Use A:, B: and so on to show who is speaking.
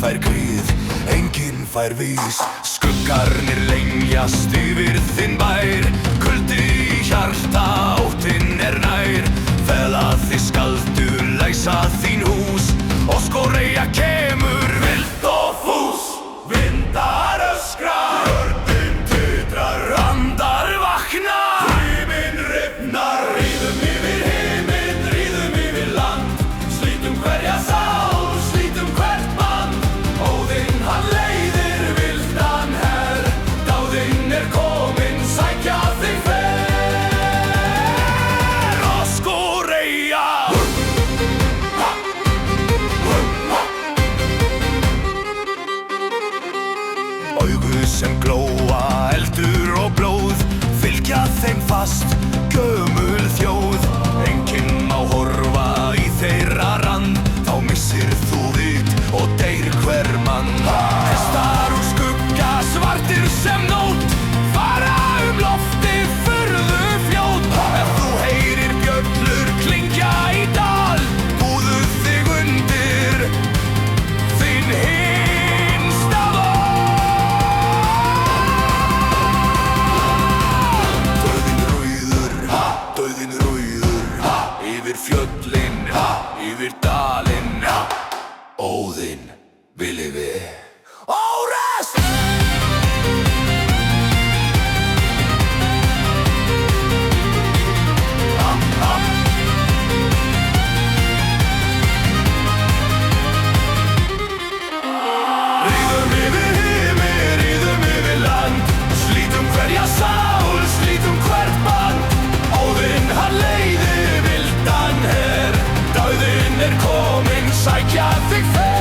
A: fær gríð, enginn fær vís. Skuggarnir lengjast yfir þinn bær, kuldi í hjarta, óttinn er nær. Fela þig skaldu læsa þín hús, og Skóreia kemur vilt og fús. Vindar öskra, jörðin titrar, andar vakna, himinn rifnar. Ríðum yfir himinn, ríðum yfir land, slítum hverja sál, slítum hvert mann. Óðinn hann leiðir vildan her, dáðinn er kominn, sækja þig fer. Og Skóreia augu sem glóa, eldur og blóð, fylgja þeim fast, gömul þjóð. Enginn má horfa í þeirra rand, þá missir þú vit og deyr hver mann. Hestar úr skugga, svartir sem nótt, fara loftið furðu fljót. Ef þú heyrir bjöllur klingja í dal, búðu þig undir þinn hinsta val. Dauðinn rauður, yfir fjöllin, yfir dalinn. Óðinn við lifi. Órest! Ríðum yfir himinn, ríðum yfir land, slítum hverja sál, slítum hvert band. Óðinn hann leiðir vildan her, dáðinn er kominn, sækja þig fer.